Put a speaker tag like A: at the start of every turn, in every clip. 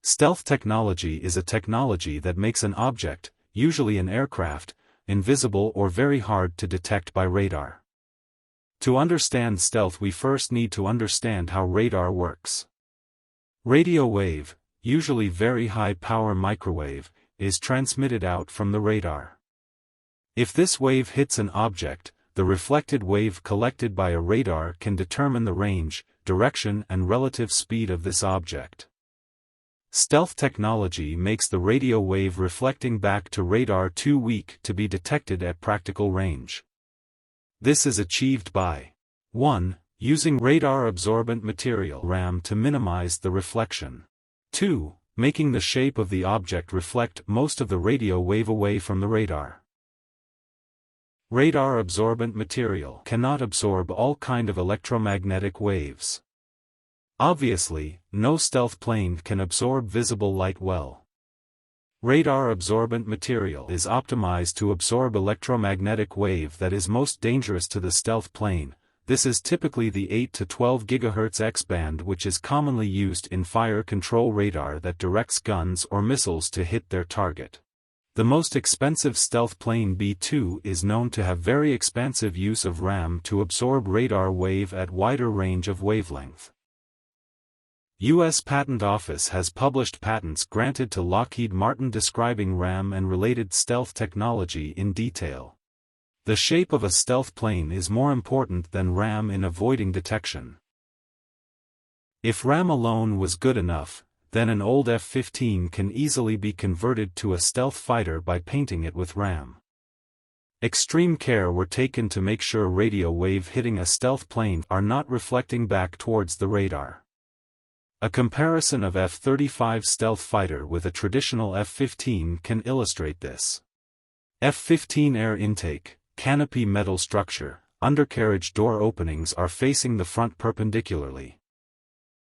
A: Stealth technology is a technology that makes an object, usually an aircraft, invisible or very hard to detect by radar. To understand stealth, we first need to understand how radar works. Radio wave, usually very high power microwave, is transmitted out from the radar. If this wave hits an object, the reflected wave collected by a radar can determine the range, direction and relative speed of this object. Stealth technology makes the radio wave reflecting back to radar too weak to be detected at practical range. This is achieved by 1. Using radar-absorbent material RAM to minimize the reflection. 2. Making the shape of the object reflect most of the radio wave away from the radar. Radar-absorbent material cannot absorb all kind of electromagnetic waves. Obviously, no stealth plane can absorb visible light well. Radar-absorbent material is optimized to absorb electromagnetic wave that is most dangerous to the stealth plane. This is typically the 8 to 12 GHz X-band, which is commonly used in fire control radar that directs guns or missiles to hit their target. The most expensive stealth plane B-2 is known to have very expansive use of RAM to absorb radar wave at wider range of wavelength. U.S. Patent Office has published patents granted to Lockheed Martin describing RAM and related stealth technology in detail. The shape of a stealth plane is more important than RAM in avoiding detection. If RAM alone was good enough, then an old F-15 can easily be converted to a stealth fighter by painting it with RAM. Extreme care were taken to make sure radio wave hitting a stealth plane are not reflecting back towards the radar. A comparison of F-35 stealth fighter with a traditional F-15 can illustrate this. F-15 air intake, canopy metal structure, undercarriage door openings are facing the front perpendicularly.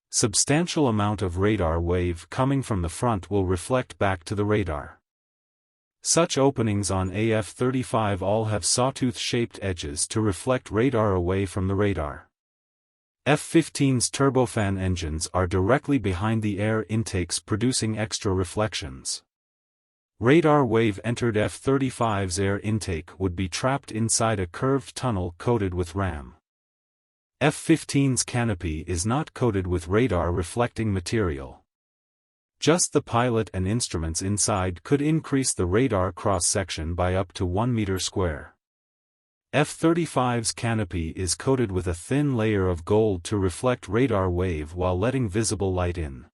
A: Substantial amount of radar wave coming from the front will reflect back to the radar. Such openings on a F-35 all have sawtooth-shaped edges to reflect radar away from the radar. F-15's turbofan engines are directly behind the air intakes, producing extra reflections. Radar wave entered F-35's air intake would be trapped inside a curved tunnel coated with RAM. F-15's canopy is not coated with radar reflecting material. Just the pilot and instruments inside could increase the radar cross-section by up to 1 meter square. F-35's canopy is coated with a thin layer of gold to reflect radar wave while letting visible light in.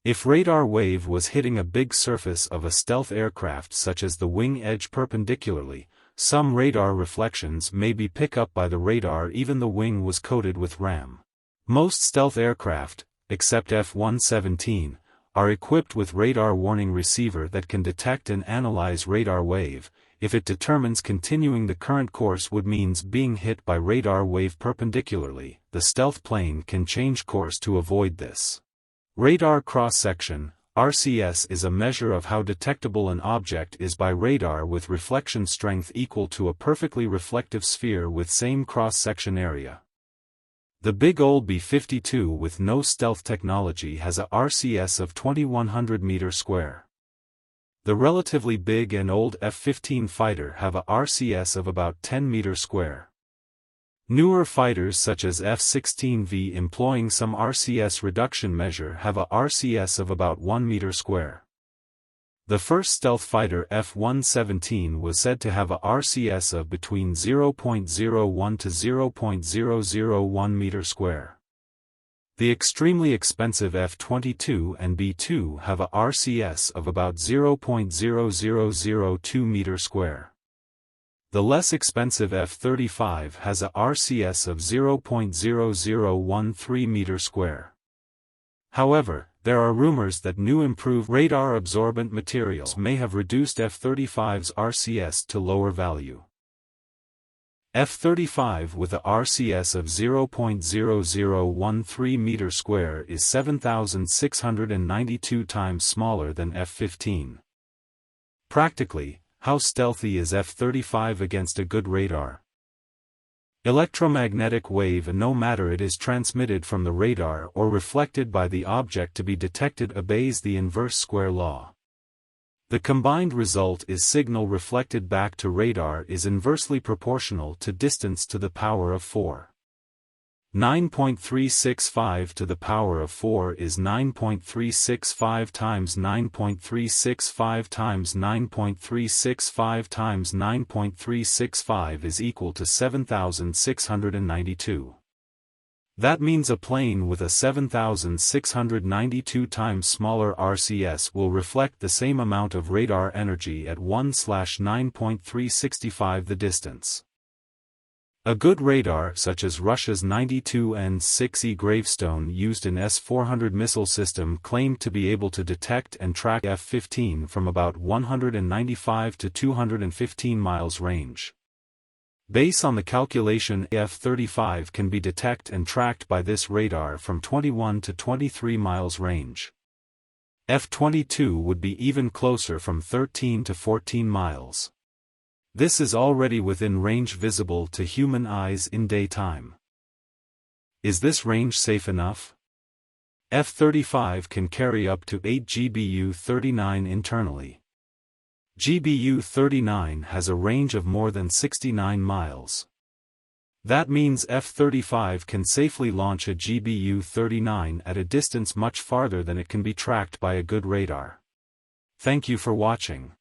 A: If radar wave was hitting a big surface of a stealth aircraft such as the wing edge perpendicularly, some radar reflections may be picked up by the radar even the wing was coated with RAM. Most stealth aircraft, except F-117, are equipped with radar warning receiver that can detect and analyze radar wave. If it determines continuing the current course would means being hit by radar wave perpendicularly, the stealth plane can change course to avoid this. Radar cross-section, RCS, is a measure of how detectable an object is by radar with reflection strength equal to a perfectly reflective sphere with same cross-section area. The big old B-52 with no stealth technology has a RCS of 2100 meters square. The relatively big and old F-15 fighter have a RCS of about 10 meters square. Newer fighters such as F-16V employing some RCS reduction measure have a RCS of about 1 meter square. The first stealth fighter F-117 was said to have a RCS of between 0.01 to 0.001 meter square. The extremely expensive F-22 and B-2 have a RCS of about 0.0002 meter square. The less expensive F-35 has a RCS of 0.0013 meter square. However, there are rumors that new improved radar-absorbent materials may have reduced F-35's RCS to lower value. F-35 with a RCS of 0.0013 meter square is 7,692 times smaller than F-15. Practically, how stealthy is F-35 against a good radar? Electromagnetic wave, and no matter it is transmitted from the radar or reflected by the object to be detected, obeys the inverse square law. The combined result is signal reflected back to radar is inversely proportional to distance to the power of 4. 9.365 to the power of 4 is 9.365 times 9.365 times 9.365 times 9.365 is equal to 7,692. That means a plane with a 7,692 times smaller RCS will reflect the same amount of radar energy at 1/9.365 the distance. A good radar such as Russia's 92N6E Gravestone used in S-400 missile system claimed to be able to detect and track F-15 from about 195 to 215 miles range. Based on the calculation, F-35 can be detected and tracked by this radar from 21 to 23 miles range. F-22 would be even closer, from 13 to 14 miles. This is already within range visible to human eyes in daytime. Is this range safe enough? F-35 can carry up to 8 GBU-39 internally. GBU-39 has a range of more than 69 miles. That means F-35 can safely launch a GBU-39 at a distance much farther than it can be tracked by a good radar. Thank you for watching.